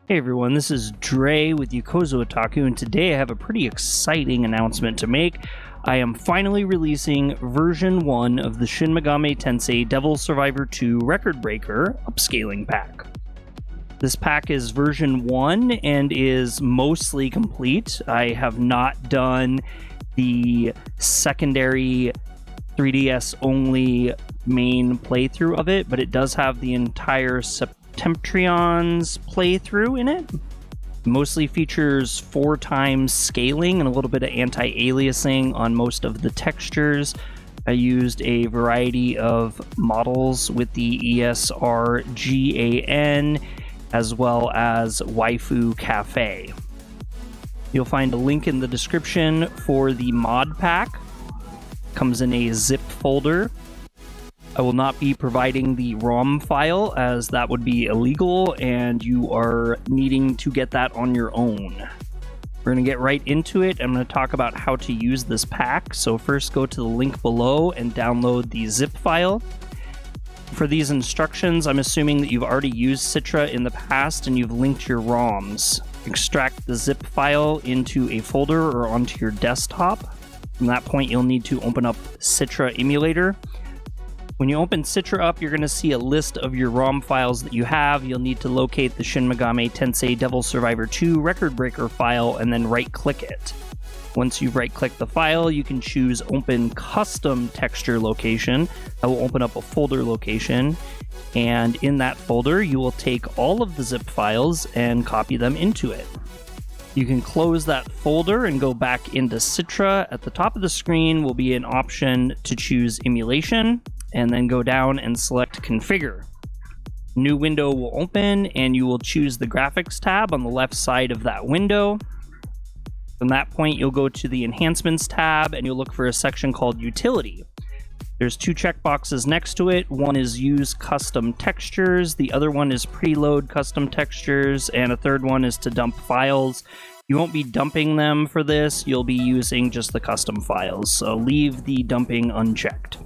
Hey everyone, this is Dre with YOKOSOOTAKU, and today I have a pretty exciting announcement to make. I am finally releasing version 1 of the Shin Megami Tensei Devil Survivor 2 Record Breaker Upscaling Pack. This pack is version 1 and is mostly complete. I have not done the secondary 3DS only main playthrough of it, but it does have the entire Septemtrion's playthrough in it. Mostly features 4x scaling and a little bit of anti-aliasing on most of the textures. I used a variety of models with the ESRGAN as well as Waifu Cafe. You'll find a link in the description for the mod pack. Comes in a zip folder. I will not be providing the ROM file as that would be illegal and you are needing to get that on your own. We're going to get right into it. I'm going to talk about how to use this pack. So first go to the link below and download the zip file. For these instructions, I'm assuming that you've already used Citra in the past and you've linked your ROMs. Extract the zip file into a folder or onto your desktop. From that point, you'll need to open up Citra Emulator. When you open Citra up, you're going to see a list of your ROM files that you have. You'll need to locate the Shin Megami Tensei Devil Survivor 2 Record Breaker file and then right-click it. Once you've right-clicked the file, you can choose Open Custom Texture Location. That will open up a folder location, and in that folder, you will take all of the zip files and copy them into it. You can close that folder and go back into Citra. At the top of the screen will be an option to choose Emulation, and then go down and select Configure. New window will open, and you will choose the Graphics tab on the left side of that window. From that point, you'll go to the Enhancements tab, and you'll look for a section called Utility. There's two checkboxes next to it. One is Use Custom Textures, the other one is Preload Custom Textures, and a third one is to dump files. You won't be dumping them for this, you'll be using just the custom files, so leave the dumping unchecked.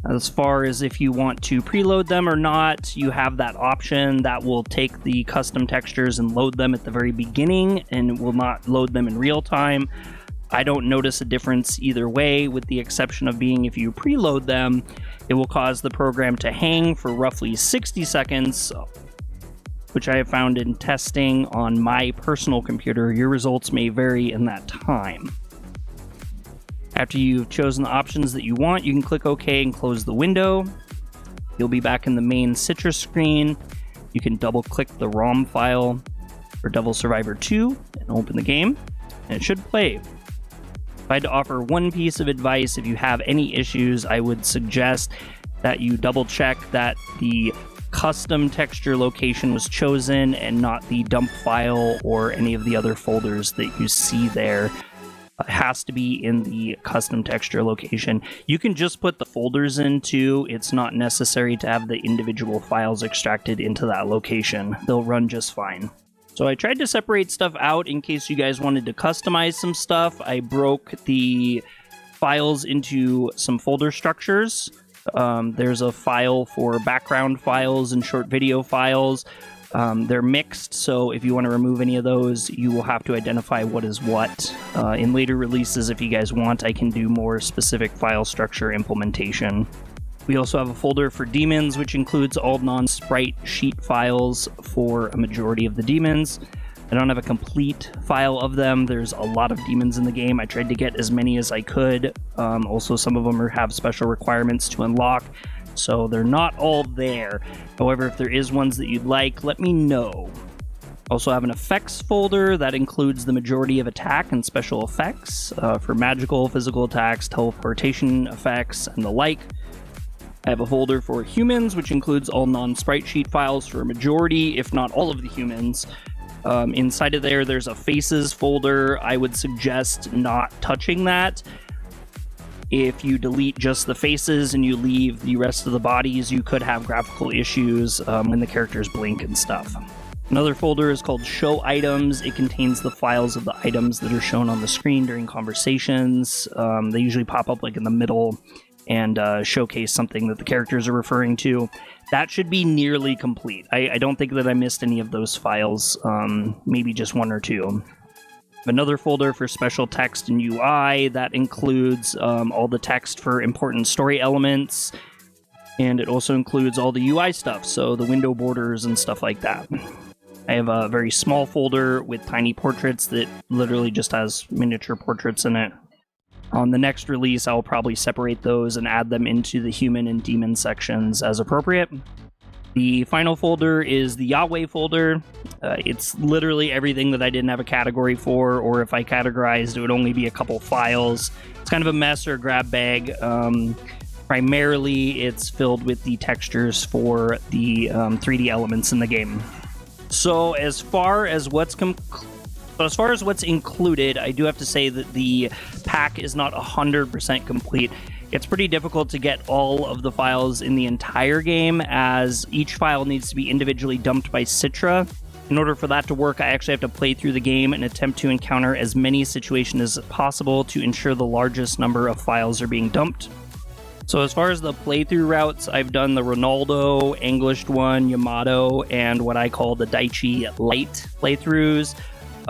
As far as if you want to preload them or not, you have that option that will take the custom textures and load them at the very beginning and will not load them in real time. I don't notice a difference either way, with the exception of being if you preload them, it will cause the program to hang for roughly 60 seconds, which I have found in testing on my personal computer. Your results may vary in that time. After you've chosen the options that you want, you can click OK and close the window. You'll be back in the main Citra screen. You can double-click the ROM file for Devil Survivor 2 and open the game, and it should play. If I had to offer one piece of advice, if you have any issues, I would suggest that you double-check that the custom texture location was chosen and not the dump file or any of the other folders that you see there. It has to be in the custom texture location. You can just put the folders in too. It's not necessary to have the individual files extracted into that location. They'll run just fine. So I tried to separate stuff out in case you guys wanted to customize some stuff. I broke the files into some folder structures. There's a file for background files and short video files. They're mixed, so if you want to remove any of those, you will have to identify what is what. In later releases, if you guys want, I can do more specific file structure implementation. We also have a folder for demons, which includes all non-sprite sheet files for a majority of the demons. I don't have a complete file of them. There's a lot of demons in the game. I tried to get as many as I could. Also, some of them have special requirements to unlock, so they're not all there. However, if there is ones that you'd like, let me know. Also have an effects folder that includes the majority of attack and special effects for magical, physical attacks, teleportation effects, and the like. I have a folder for humans, which includes all non-sprite sheet files for a majority, if not all of the humans. Inside of there, there's a faces folder. I would suggest not touching that. If you delete just the faces and you leave the rest of the bodies, you could have graphical issues when the characters blink and stuff. Another folder is called Show Items. It contains the files of the items that are shown on the screen during conversations. They usually pop up like in the middle and showcase something that the characters are referring to. That should be nearly complete. I don't think that I missed any of those files, maybe just one or two. Another folder for special text and UI that includes all the text for important story elements, and it also includes all the UI stuff, so the window borders and stuff like that. I have a very small folder with tiny portraits that literally just has miniature portraits in it. On the next release, I'll probably separate those and add them into the human and demon sections as appropriate. The final folder is the Yahweh folder. It's literally everything that I didn't have a category for, or if I categorized, it would only be a couple files. It's kind of a mess or a grab bag. Primarily, it's filled with the textures for the 3D elements in the game. So as far as what's included, I do have to say that the pack is not 100% complete. It's pretty difficult to get all of the files in the entire game, as each file needs to be individually dumped by Citra. In order for that to work, I actually have to play through the game and attempt to encounter as many situations as possible to ensure the largest number of files are being dumped. So as far as the playthrough routes, I've done the Ronaldo, Englished one, Yamato, and what I call the Daichi Light playthroughs.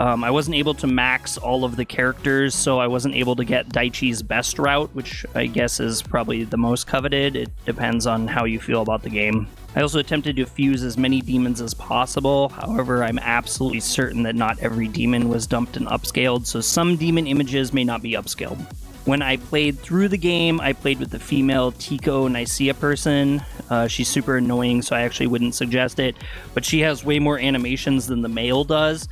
I wasn't able to max all of the characters, so I wasn't able to get Daichi's best route, which I guess is probably the most coveted. It depends on how you feel about the game. I also attempted to fuse as many demons as possible. However, I'm absolutely certain that not every demon was dumped and upscaled, so some demon images may not be upscaled. When I played through the game, I played with the female Tico Nicaea person. She's super annoying, so I actually wouldn't suggest it, but she has way more animations than the male does.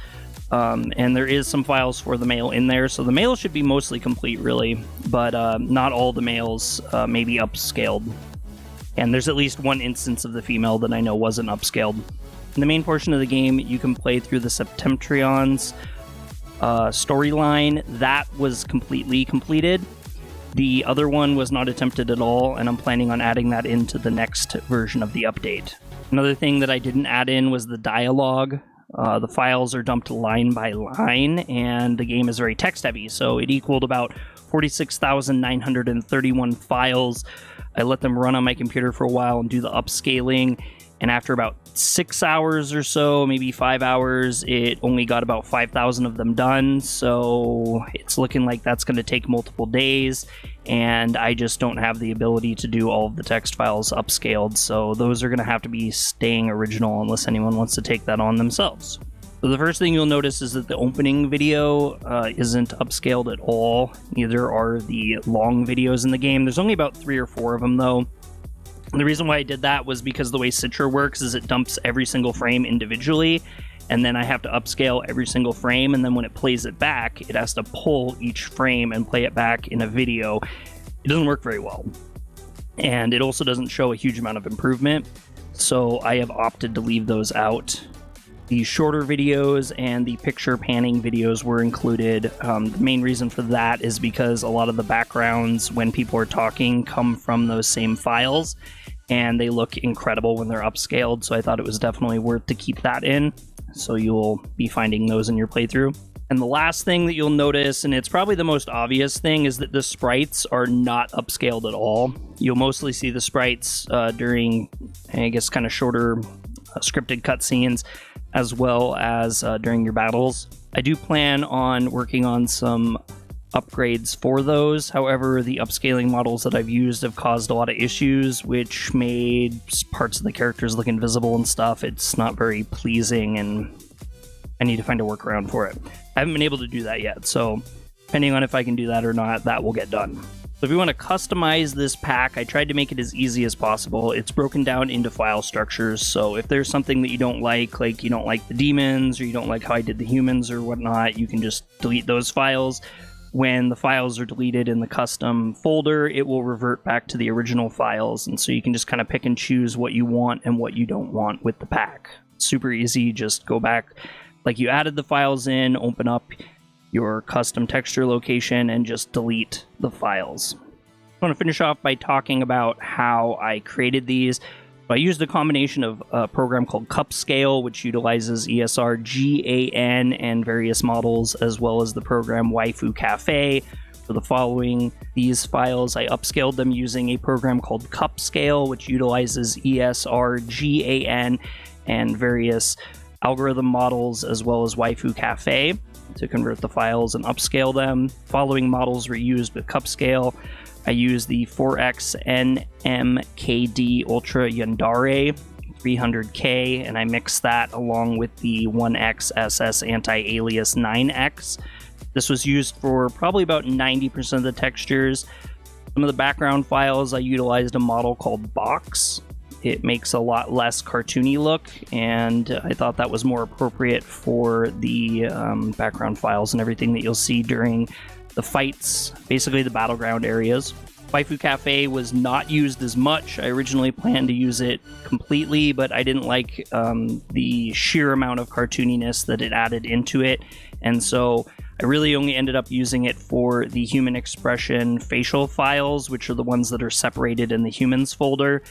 And there is some files for the male in there, so the male should be mostly complete, really, but not all the males may be upscaled. And there's at least one instance of the female that I know wasn't upscaled. In the main portion of the game, you can play through the Septentrion's storyline. That was completely completed. The other one was not attempted at all, and I'm planning on adding that into the next version of the update. Another thing that I didn't add in was the dialogue. The files are dumped line by line, and the game is very text heavy, so it equaled about 46,931 files. I let them run on my computer for a while and do the upscaling, and after about 6 hours or so, maybe 5 hours, it only got about 5,000 of them done, so it's looking like that's going to take multiple days, and I just don't have the ability to do all of the text files upscaled, so those are going to have to be staying original unless anyone wants to take that on themselves. So the first thing you'll notice is that the opening video isn't upscaled at all. Neither are the long videos in the game. There's only about 3 or 4 of them, though. The reason why I did that was because the way Citra works is it dumps every single frame individually, and then I have to upscale every single frame, and then when it plays it back, it has to pull each frame and play it back in a video. It doesn't work very well. And it also doesn't show a huge amount of improvement, so I have opted to leave those out. The shorter videos and the picture panning videos were included. The main reason for that is because a lot of the backgrounds when people are talking come from those same files, and they look incredible when they're upscaled, so I thought it was definitely worth to keep that in. So you'll be finding those in your playthrough. And the last thing that you'll notice, and it's probably the most obvious thing, is that the sprites are not upscaled at all. You'll mostly see the sprites during, I guess, kind of shorter scripted cutscenes, as well as during your battles. I do plan on working on some upgrades for those. However, the upscaling models that I've used have caused a lot of issues, which made parts of the characters look invisible and stuff. It's not very pleasing, and I need to find a workaround for it. I haven't been able to do that yet, so depending on if I can do that or not, that will get done. So if you want to customize this pack, I tried to make it as easy as possible. It's broken down into file structures, so if there's something that you don't like you don't like the demons, or you don't like how I did the humans or whatnot, you can just delete those files. When the files are deleted in the custom folder, it will revert back to the original files, and so you can just kind of pick and choose what you want and what you don't want with the pack. Super easy, just go back like you added the files in, open up your custom texture location, and just delete the files. I want to finish off by talking about how I created these. I used a combination of a program called Cupscale, which utilizes ESR GAN and various models, as well as the program Waifu Cafe For the following these files, I upscaled them using a program called Cupscale, which utilizes ESRGAN and various algorithm models, as well as Waifu Cafe, to convert the files and upscale them. Following models were used with Cupscale. I used the 4X NMKD Ultra Yandere 300K, and I mixed that along with the 1X SS Anti-Alias 9X. This was used for probably about 90% of the textures. Some of the background files, I utilized a model called Box. It makes a lot less cartoony look, and I thought that was more appropriate for the background files and everything that you'll see during the fights, basically the battleground areas. Waifu Cafe was not used as much. I originally planned to use it completely, but I didn't like the sheer amount of cartooniness that it added into it, and so I really only ended up using it for the human expression facial files, which are the ones that are separated in the humans folder.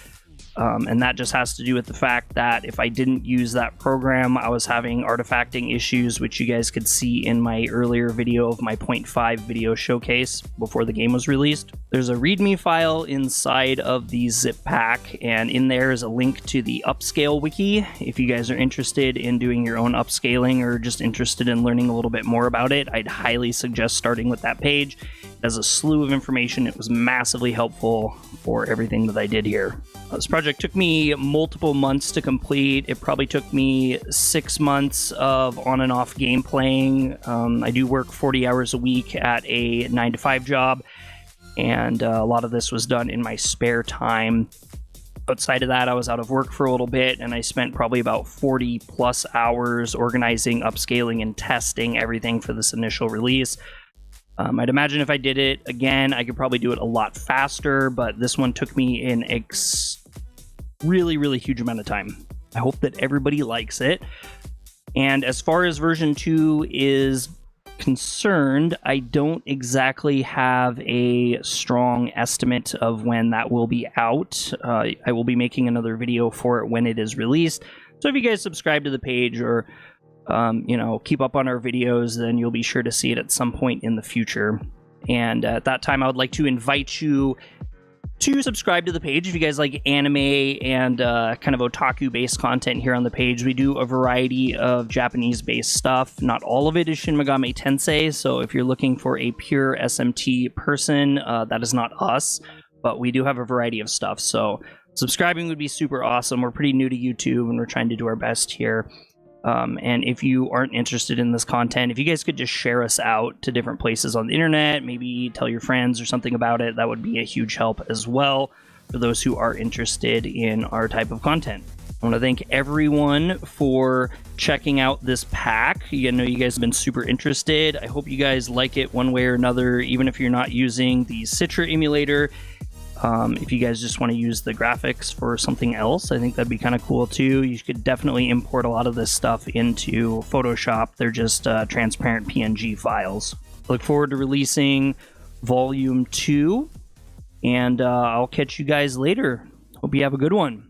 And that just has to do with the fact that if I didn't use that program, I was having artifacting issues, which you guys could see in my earlier video of my 0.5 video showcase before the game was released. There's a README file inside of the zip pack, and in there is a link to the upscale wiki. If you guys are interested in doing your own upscaling or just interested in learning a little bit more about it, I'd highly suggest starting with that page. It has a slew of information. It was massively helpful for everything that I did here. This project took me multiple months to complete. It probably took me 6 months of on and off game playing. I do work 40 hours a week at a 9-to-5 job, and a lot of this was done in my spare time. Outside of that, I was out of work for a little bit, and I spent probably about 40 plus hours organizing, upscaling, and testing everything for this initial release. I'd imagine if I did it again, I could probably do it a lot faster, but this one took me an really huge amount of time. I hope that everybody likes it. And as far as version 2 is concerned, I don't exactly have a strong estimate of when that will be out. I will be making another video for it when it is released. So if you guys subscribe to the page or keep up on our videos, then you'll be sure to see it at some point in the future. And at that time, I would like to invite you to subscribe to the page if you guys like anime and kind of otaku-based content here on the page. We do a variety of Japanese-based stuff. Not all of it is Shin Megami Tensei, so if you're looking for a pure SMT person, that is not us, but we do have a variety of stuff. So subscribing would be super awesome. We're pretty new to YouTube, and we're trying to do our best here. And if you aren't interested in this content, if you guys could just share us out to different places on the internet, maybe tell your friends or something about it, that would be a huge help as well for those who are interested in our type of content. I want to thank everyone for checking out this pack. You know, you guys have been super interested. I hope you guys like it one way or another, even if you're not using the Citra emulator. If you guys just want to use the graphics for something else, I think that'd be kind of cool too. You could definitely import a lot of this stuff into Photoshop. They're just transparent PNG files. Look forward to releasing Volume 2, and I'll catch you guys later. Hope you have a good one.